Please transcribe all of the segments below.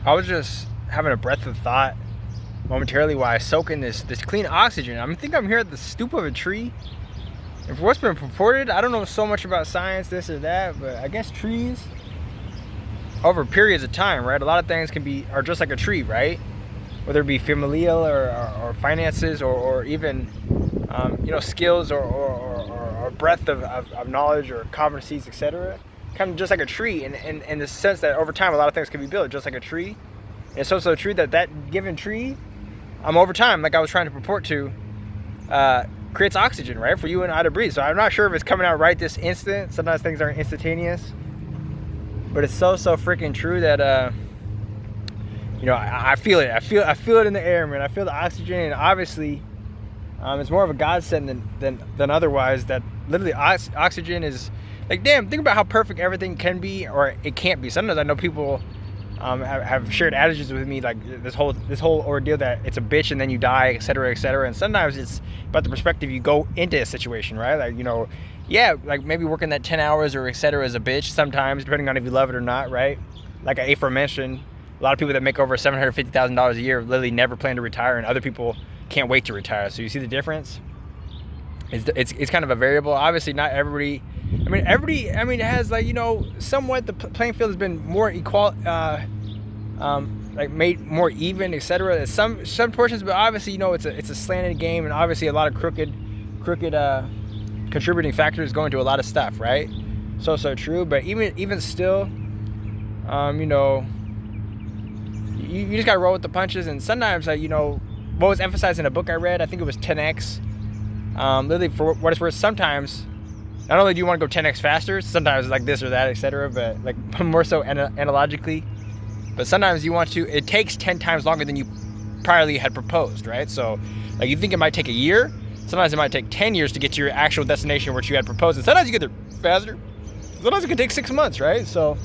I was just having a breath of thought momentarily while I soak in this clean oxygen. I think I'm here at the stoop of a tree. And for what's been purported, I don't know so much about science, this or that, but I guess trees, over periods of time, right? A lot of things are just like a tree, right? Whether it be familial or finances or even, skills or breadth of knowledge or competencies, etc. Kind of just like a tree in the sense that over time, a lot of things can be built just like a tree. And it's also true that given tree, over time, like I was trying to purport to, creates oxygen, right, for you and I to breathe. So I'm not sure if it's coming out right this instant. Sometimes things aren't instantaneous, but it's so freaking true that I feel it. I feel it in the air, man. I feel the oxygen, and obviously, it's more of a godsend than otherwise. That literally oxygen is like, damn. Think about how perfect everything can be, or it can't be. Sometimes I know people have shared adages with me, like this whole ordeal that it's a bitch and then you die, etc., etc. And sometimes it's about the perspective you go into a situation, right? Like, like maybe working that 10 hours or etc. is a bitch sometimes, depending on if you love it or not, right? Like I aforementioned, a lot of people that make over $750,000 a year literally never plan to retire, and other people can't wait to retire. So you see the difference? It's kind of a variable. Obviously, not everybody. It has somewhat the playing field has been more equal, made more even, etc. Some portions, but obviously, it's a slanted game, and obviously a lot of crooked contributing factors go into a lot of stuff, right? So true. But even still, you just gotta roll with the punches. And sometimes, what was emphasized in a book I read, I think it was 10x. Literally, for what it's worth, sometimes not only do you want to go 10x faster, sometimes it's like this or that, etc., but like more so analogically, but sometimes it takes 10 times longer than you priorly had proposed, right? So like you think it might take a year, sometimes it might take 10 years to get to your actual destination which you had proposed, and sometimes you get there faster, sometimes it can take 6 months, right? So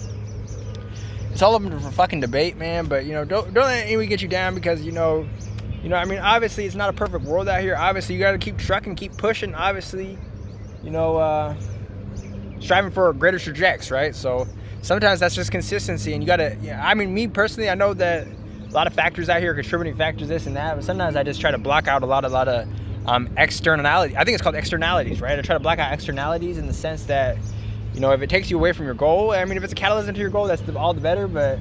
it's all open for fucking debate, man. But don't let anyone get you down, because obviously it's not a perfect world out here. Obviously you got to keep trucking, keep pushing, obviously, striving for greater trajectories, right? So sometimes that's just consistency, and you gotta, me personally, I know that a lot of factors out here, contributing factors, this and that, but sometimes I just try to block out a lot of externalities. I think it's called externalities, right? I try to block out externalities in the sense that, if it takes you away from your goal, if it's a catalyst into your goal, that's all the better. But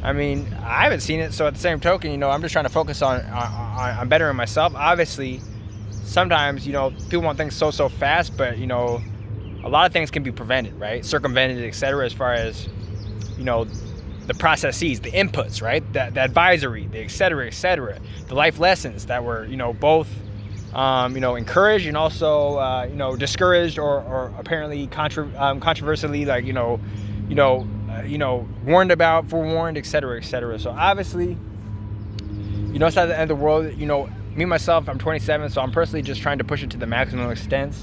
I haven't seen it, so at the same token, I'm just trying to focus on bettering myself. Obviously, sometimes, people want things so fast, but, a lot of things can be prevented, right? Circumvented, etc., as far as, the processes, the inputs, right? The advisory, the etc., the life lessons that were, both, encouraged and also, discouraged or apparently controversially, like, warned about, forewarned, etc., etc. So obviously, it's not the end of the world. Me myself, I'm 27, so I'm personally just trying to push it to the maximum extent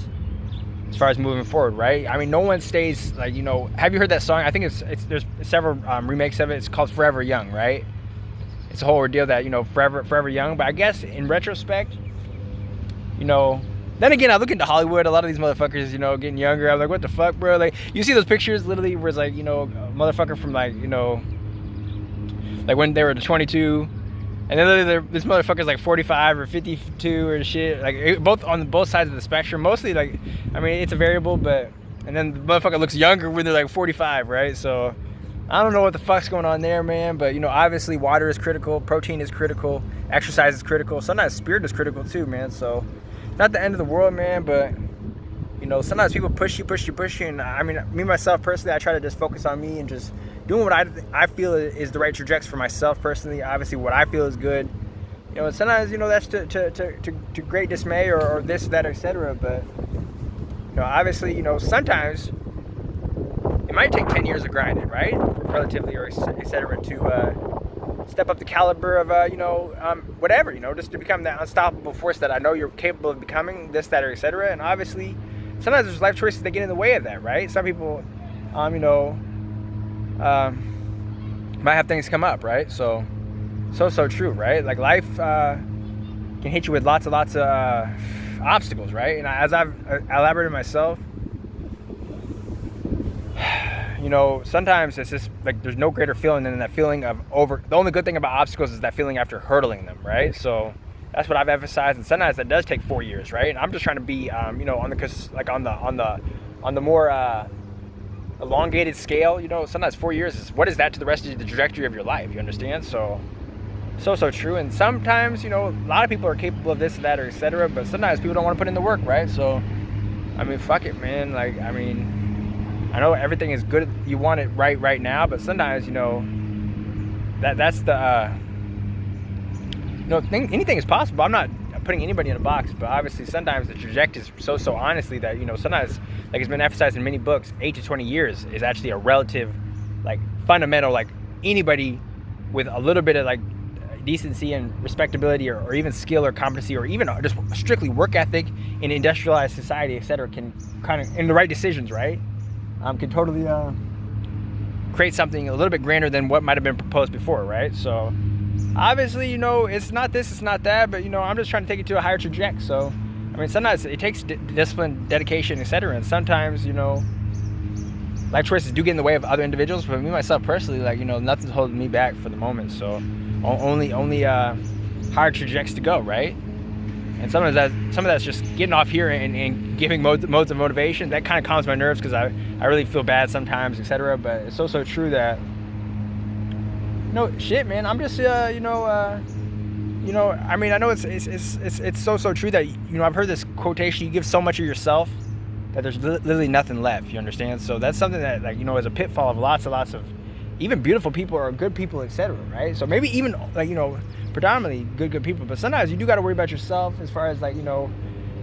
as far as moving forward, right? No one stays like, have you heard that song? I think there's several remakes of it. It's called Forever Young, right? It's a whole ordeal that, forever young. But I guess in retrospect, then again, I look into Hollywood, a lot of these motherfuckers, getting younger. I'm like, what the fuck, bro? Like, you see those pictures literally where it's like, a motherfucker from like, like when they were 22, and then literally this motherfucker's like 45 or 52 or shit. Like, on both sides of the spectrum. Mostly, like, it's a variable, but, and then the motherfucker looks younger when they're like 45, right? So, I don't know what the fuck's going on there, man. But, obviously water is critical, protein is critical, exercise is critical. Sometimes spirit is critical too, man. So, not the end of the world, man, but sometimes people push you, and me myself personally, I try to just focus on me and just doing what I feel is the right trajectory for myself personally. Obviously, what I feel is good, and sometimes that's to great dismay or this, that, etc. But obviously, sometimes it might take 10 years of grinding, right, relatively, or etc. to step up the caliber of whatever, just to become that unstoppable force that I know you're capable of becoming, this, that, or etc. And obviously sometimes there's life choices that get in the way of that, right? Some people might have things come up, right? So true, right? Like life can hit you with lots of obstacles, right? And as I've elaborated myself, you know, sometimes it's just like there's no greater feeling than that feeling of the only good thing about obstacles is that feeling after hurdling them, right? So that's what I've emphasized, and sometimes that does take 4 years, right? And I'm just trying to be, you know, on the more elongated scale. You know, sometimes 4 years is, what is that to the rest of the trajectory of your life? You understand? So true. And sometimes, you know, a lot of people are capable of this and that, or etc. But sometimes people don't want to put in the work, right? So, I mean, fuck it, man. Like, I mean, I know everything is good. You want it right now, but sometimes, you know, that's the, you know, anything is possible. I'm not putting anybody in a box, but obviously sometimes the trajectory is so honestly that, you know, sometimes, like it's been emphasized in many books, 8 to 20 years is actually a relative, like, fundamental, like, anybody with a little bit of, like, decency and respectability, or even skill or competency, or even just strictly work ethic in industrialized society, etc., can kind of, in the right decisions, right, can totally create something a little bit grander than what might have been proposed before, right? So obviously, you know, it's not this, it's not that, but, you know, I'm just trying to take it to a higher trajectory. So I mean, sometimes it takes discipline, dedication, etc., and sometimes, you know, life choices do get in the way of other individuals. But me, myself personally, like, you know, nothing's holding me back for the moment. So only higher trajectories to go, right? And some of that's just getting off here and giving modes of motivation. That kind of calms my nerves, because I really feel bad sometimes, etc. But it's so true that, no shit, man. I'm just you know, I mean, I know it's so true that, you know, I've heard this quotation: you give so much of yourself that there's literally nothing left. You understand? So that's something that, like, you know, is a pitfall of lots of even beautiful people or good people, etc., right? So maybe even, like, you know, predominantly good people, but sometimes you do got to worry about yourself, as far as, like, you know,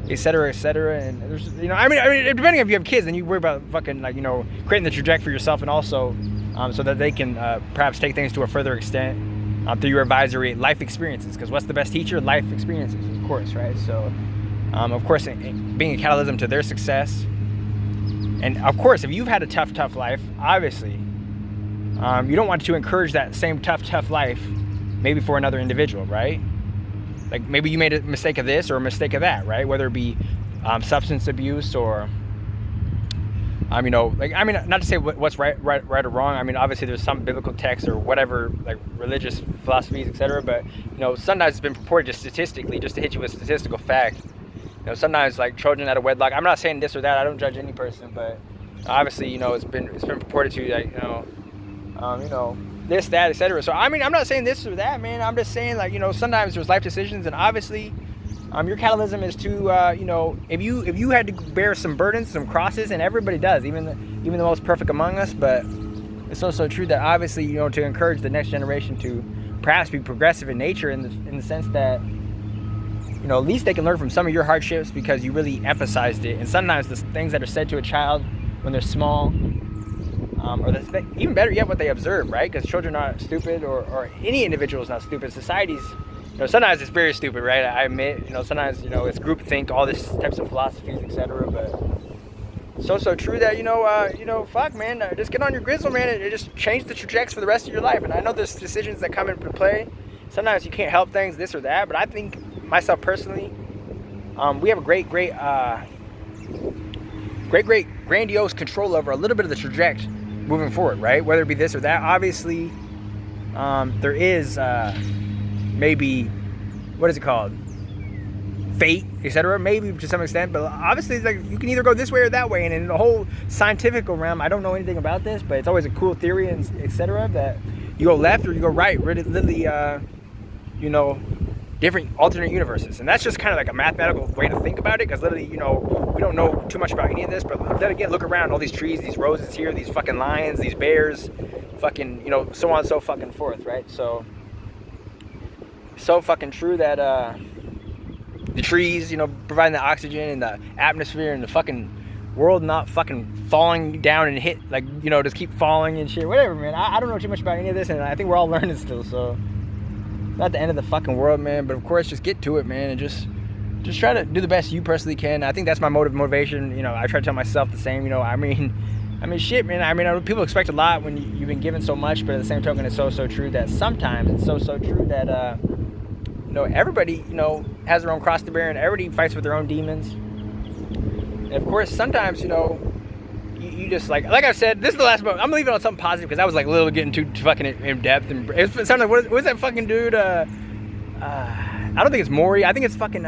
etc., and there's, you know, I mean depending if you have kids, then you worry about fucking, like, you know, creating the trajectory for yourself, and also so that they can perhaps take things to a further extent through your advisory life experiences, because what's the best teacher? Life experiences, of course, right? So of course, being a catalyst to their success. And of course, if you've had a tough life, obviously you don't want to encourage that same tough life maybe for another individual, right? Like, maybe you made a mistake of this or a mistake of that, right? Whether it be substance abuse, or you know, like, I mean, not to say what's right or wrong. I mean, obviously there's some biblical texts or whatever, like religious philosophies, etc. But, you know, sometimes it's been purported just statistically, just to hit you with statistical fact. You know, sometimes, like, children out of wedlock. I'm not saying this or that. I don't judge any person, but obviously, you know, it's been purported to, like, you know, this, that, etc. So I mean, I'm not saying this or that, man. I'm just saying, like, you know, sometimes there's life decisions, and obviously, your catalysm is to, you know, if you had to bear some burdens, some crosses, and everybody does, even the most perfect among us. But it's also true that, obviously, you know, to encourage the next generation to perhaps be progressive in nature, in the sense that, you know, at least they can learn from some of your hardships because you really emphasized it. And sometimes the things that are said to a child when they're small, or even better yet, what they observe, right? Because children are not stupid, or any individual is not stupid. Society's, you know, sometimes it's very stupid, right? I admit, you know, sometimes, you know, it's groupthink, all this types of philosophies, etc. But so true that, you know, fuck, man, just get on your grizzle, man. It just changed the trajectory for the rest of your life. And I know there's decisions that come into play. Sometimes you can't help things, this or that. But I think, myself personally, we have a great grandiose control over a little bit of the trajectory moving forward, right? Whether it be this or that. Obviously, there is maybe, what is it called? Fate, etc. Maybe to some extent, but obviously, it's like, you can either go this way or that way. And in the whole scientific realm, I don't know anything about this, but it's always a cool theory, and etc., that you go left or you go right. Literally, you know, different alternate universes. And that's just kind of like a mathematical way to think about it, because literally, you know, we don't know too much about any of this, but then again, look around, all these trees, these roses here, these fucking lions, these bears, fucking, you know, so on and so fucking forth, right? So fucking true that the trees, you know, providing the oxygen and the atmosphere, and the fucking world not fucking falling down and hit, like, you know, just keep falling and shit, whatever, man. I don't know too much about any of this, and I think we're all learning still, so not the end of the fucking world, man. But of course, just get to it, man, and just try to do the best you personally can. I think that's my motivation. You know, I try to tell myself the same. You know, I mean, shit, man. I mean, people expect a lot when you've been given so much, but at the same token, it's so true that sometimes it's so true that you know, everybody, you know, has their own cross to bear, and everybody fights with their own demons. And of course, sometimes, you know, you just like I said, this is the last moment. I'm leaving on something positive because I was like a little getting too fucking in depth, and it sounded like what's that fucking dude? I don't think it's Maury. I think it's fucking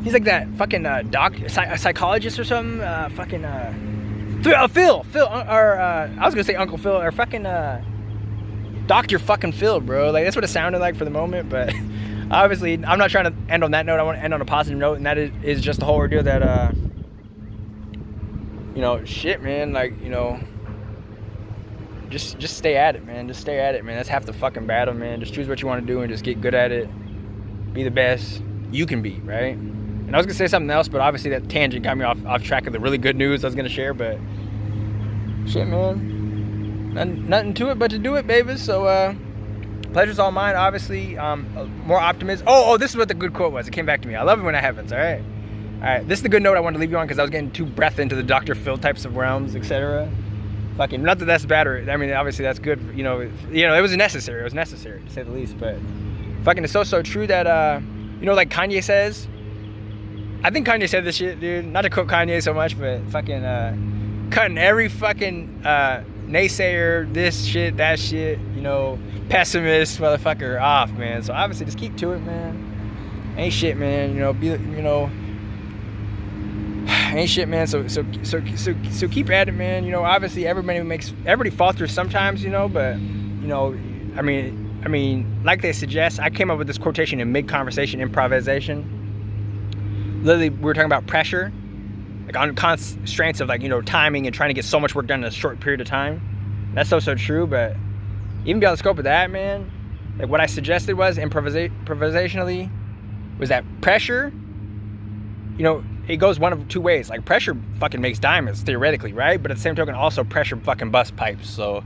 he's like that fucking psychologist or something. Phil, or I was gonna say Uncle Phil, or fucking Dr. fucking Phil, bro. Like that's what it sounded like for the moment, but obviously I'm not trying to end on that note. I want to end on a positive note, and that is just the whole ordeal that you know, shit, man, like, you know, just stay at it, man. Just stay at it, man. That's half the fucking battle, man. Just choose what you want to do and just get good at it. Be the best you can be, right? And I was gonna say something else, but obviously that tangent got me off track of the really good news I was gonna share. But shit, man, nothing to it but to do it, baby. So pleasure's all mine. Obviously, more optimism. Oh, this is what the good quote was. It came back to me. I love it when that happens. All right, this is the good note I wanted to leave you on because I was getting too breath into the Dr. Phil types of realms, etc. Fucking, not that that's bad, or I mean, obviously that's good. You know, it was necessary. It was necessary to say the least. But fucking, it's so true that you know, like Kanye says. I think Kanye said this shit, dude. Not to quote Kanye so much, but fucking cutting every fucking naysayer, this shit, that shit, you know, pessimist motherfucker off, man. So obviously, just keep to it, man. Ain't shit, man. You know, ain't shit, man. So keep at it, man. You know, obviously everybody falters sometimes, you know, but you know, I mean, like they suggest, I came up with this quotation in mid-conversation improvisation. Literally, we were talking about pressure, like on constraints of like, you know, timing and trying to get so much work done in a short period of time. That's so true, but even beyond the scope of that, man, like what I suggested was improvisationally was that pressure, you know, it goes one of two ways. Like pressure fucking makes diamonds theoretically, right? But at the same token, also pressure fucking busts pipes. So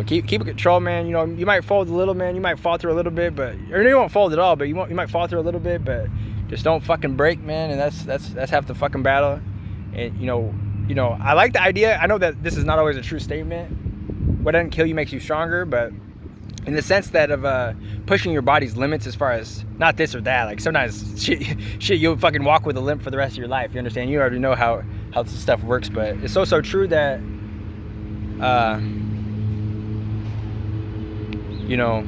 keep it control, man. You know, you might fold a little, man. You might fall through a little bit, or you won't fold at all, but you might fall through a little bit, but just don't fucking break, man. And that's half the fucking battle. And you know, I like the idea. I know that this is not always a true statement. What doesn't kill you makes you stronger, but in the sense that of pushing your body's limits as far as not this or that. Like sometimes shit you'll fucking walk with a limp for the rest of your life. You understand? You already know how this stuff works, but it's so true that you know,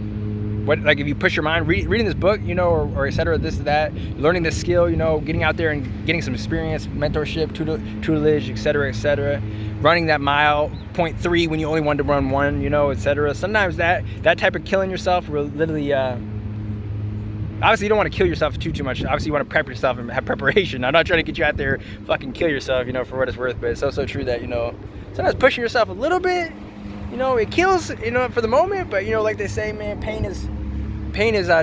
what, like if you push your mind, reading this book, you know, or et cetera, this, that, learning this skill, you know, getting out there and getting some experience, mentorship, tutelage, et cetera, running that mile, 0.3 when you only wanted to run 1, you know, et cetera. Sometimes that type of killing yourself will literally, obviously you don't want to kill yourself too much. Obviously you want to prep yourself and have preparation. I'm not trying to get you out there fucking kill yourself, you know, for what it's worth, but it's so true that, you know, sometimes pushing yourself a little bit, you know, it kills, you know, for the moment, but you know, like they say, man, pain is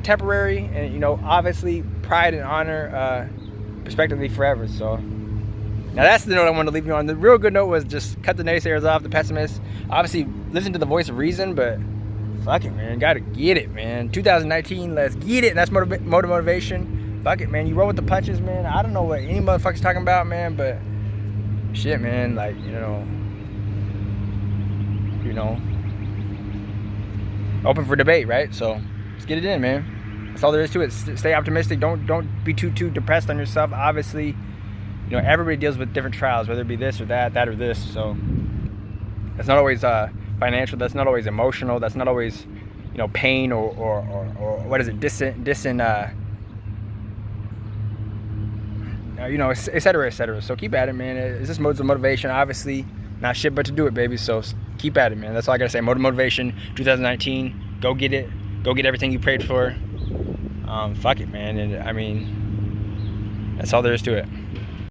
temporary, and you know, obviously pride and honor respectively forever. So now that's the note I wanted to leave you on. The real good note was just cut the naysayers off, the pessimists. Obviously listen to the voice of reason, but fuck it, man, gotta get it, man. 2019, let's get it. That's motivation. Fuck it, man, you roll with the punches, man. I don't know what any motherfucker's talking about, man, but shit, man, like, you know, open for debate, right? So let's get it in, man. That's all there is to it. Stay optimistic. Don't be too depressed on yourself. Obviously, you know, everybody deals with different trials, whether it be this or that or this. So that's not always financial. That's not always emotional. That's not always, you know, pain or what is it, you know, et cetera. So keep at it, man. It's just modes of motivation. Obviously, not shit but to do it, baby. So keep at it, man. That's all I gotta say. Mode of motivation, 2019. Go get it. Go get everything you prayed for. Fuck it, man. And I mean, that's all there is to it.